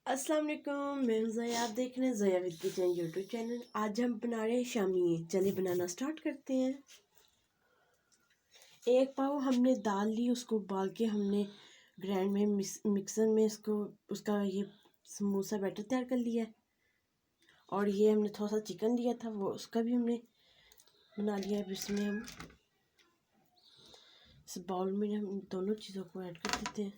अस्सलाम वालेकुम, मैं हूं ज़या। आप देख रहे हैं ज़या विद किचन यूट्यूब चैनल। आज हम बना रहे हैं शामी। चलिए बनाना स्टार्ट करते हैं। एक पाव हमने दाल ली, उसको उबाल के हमने ग्राइंड में मिक्सर में उसका ये स्मूथ सा बैटर तैयार कर लिया है। और ये हमने थोड़ा सा चिकन लिया था, वो उसका भी हमने बना लिया है। अब इसमें हम इस बाउल में हम दोनों चीज़ों को ऐड कर देते हैं।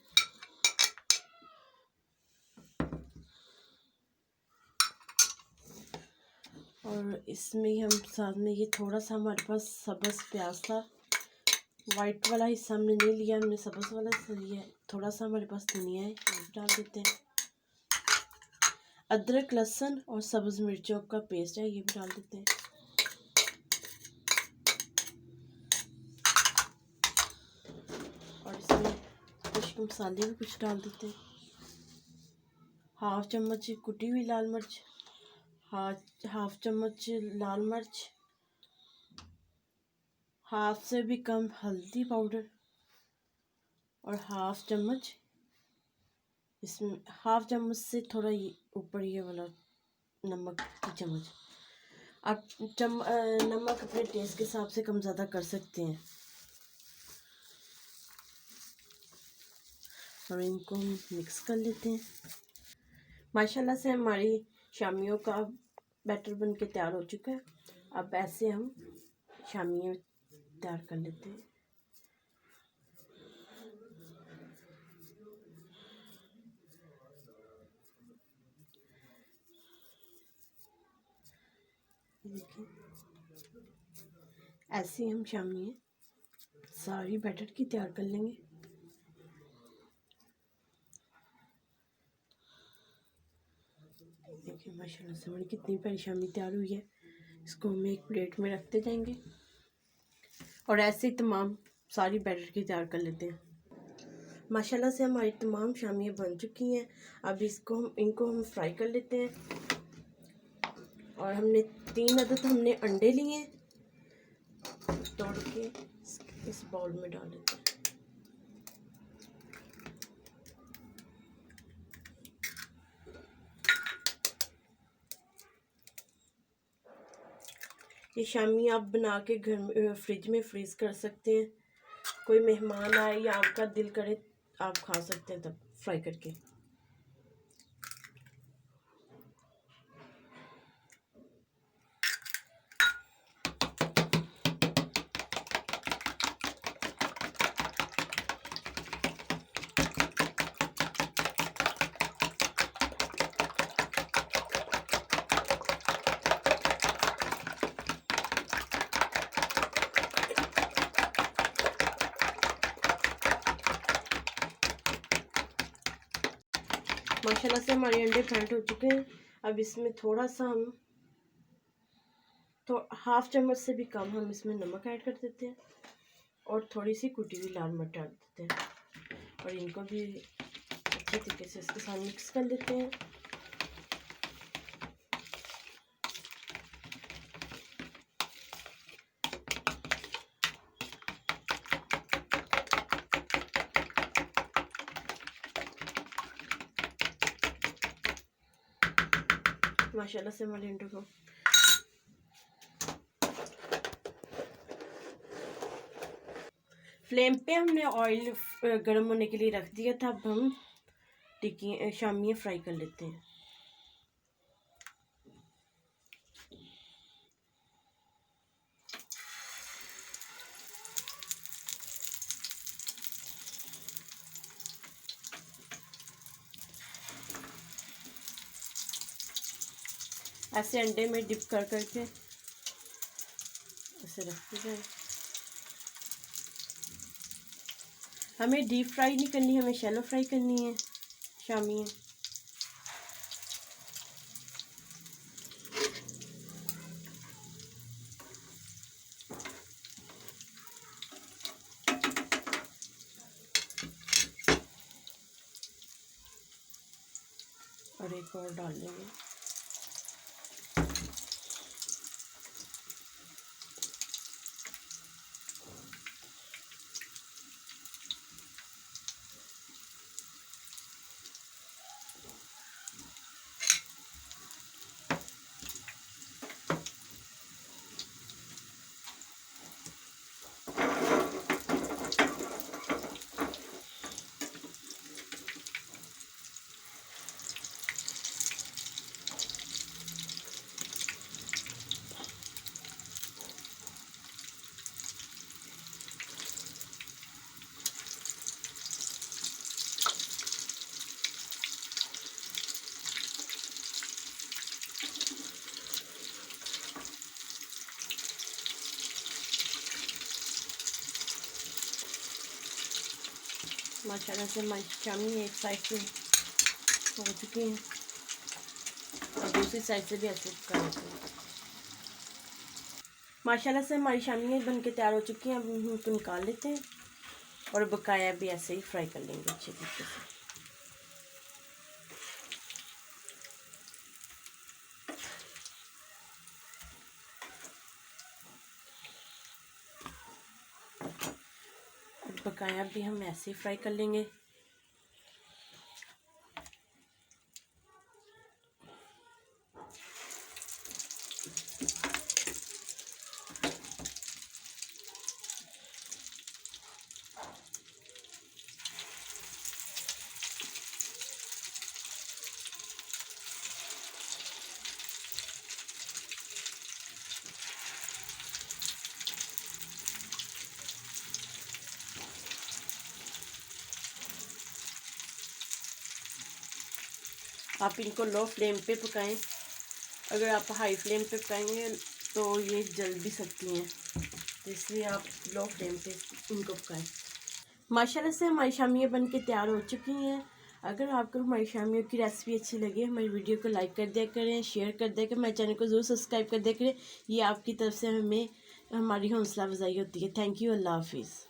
और इसमें हम साथ में ये थोड़ा सा हमारे पास सब्ज़ प्याज था, वाइट वाला हिस्सा हमने नहीं लिया, हमने सब्ज़ वाला हिस्सा लिया है। थोड़ा सा हमारे पास धनिया है, ये भी डाल देते हैं। अदरक लहसुन और सब्ज़ मिर्चों का पेस्ट है, ये भी डाल देते हैं। और इसमें कुछ मसाले भी कुछ डाल देते हैं। हाफ चम्मच कुटी हुई लाल मिर्च, हाफ चम्मच लाल मिर्च, हाफ से भी कम हल्दी पाउडर, और हाफ चम्मच इसमें हाफ चम्मच से थोड़ा ऊपर ये वाला नमक की चम्मच। आप नमक अपने टेस्ट के हिसाब से कम ज़्यादा कर सकते हैं। और इनको हम मिक्स कर लेते हैं। माशाल्लाह से हमारी शामियों का बैटर बन के तैयार हो चुका है। अब ऐसे हम शामियाँ तैयार कर लेते हैं। देखिए, ऐसे हम शामियाँ सारी बैटर की तैयार कर लेंगे। देखिए माशाल्लाह से हमारी कितनी प्यारी शामी तैयार हुई है। इसको हम एक प्लेट में रखते जाएंगे और ऐसे ही तमाम सारी बैटर की तैयार कर लेते हैं। माशाल्लाह से हमारी तमाम शामियाँ बन चुकी हैं। अब इनको हम फ्राई कर लेते हैं। और हमने 3 अदद हमने अंडे लिए हैं, तोड़ के इस बाउल में डाल देते हैं। ये शामी आप बना के घर में फ्रिज में फ्रीज कर सकते हैं। कोई मेहमान आए या आपका दिल करे आप खा सकते हैं तब फ्राई करके। माशाल्लाह से हमारे अंडे फेंट हो चुके हैं। अब इसमें थोड़ा सा हम तो हाफ चम्मच से भी कम हम इसमें नमक ऐड कर देते हैं और थोड़ी सी कुटी हुई लाल मिर्च डाल देते हैं। और इनको भी अच्छे तरीके से इसके साथ मिक्स कर लेते हैं। माशाल्लाह से हमारे अंडों को फ्लेम पे हमने ऑयल गर्म होने के लिए रख दिया था। अब हम टिक्की शामियाँ फ्राई कर लेते हैं। ऐसे अंडे में डिप कर करके ऐसे रखते जाए। हमें डीप फ्राई नहीं करनी, हमें शैलो फ्राई करनी है शामियाँ। और एक और डाल लेंगे। माशाल्लाह से हमारी शामी एक साइड से हो चुकी हैं और दूसरी साइड से भी ऐसे कर लेते हैं। माशाल्लाह से हमारी शामी बन के तैयार हो चुकी हैं। अब हम इनको निकाल लेते हैं और बकाया भी ऐसे ही फ्राई कर लेंगे अच्छे तरीके से। बकाया भी हम ऐसे ही फ्राई कर लेंगे। आप इनको लो फ्लेम पे पकाएं। अगर आप हाई फ्लेम पे पकाएंगे तो ये जल भी सकती हैं, तो इसलिए आप लो फ्लेम पे इनको पकाएं। माशाल्लाह से हमारी शामियाँ बन के तैयार हो चुकी हैं। अगर आपको हमारी शामियों की रेसिपी अच्छी लगे हमारी वीडियो को लाइक कर दिया करें, शेयर कर दिया करें, हमारे चैनल को ज़रूर सब्सक्राइब कर दिया करें। ये आपकी तरफ से हमें हमारी हौसला अफजाई होती है। Thank you. अल्लाह हाफिज़।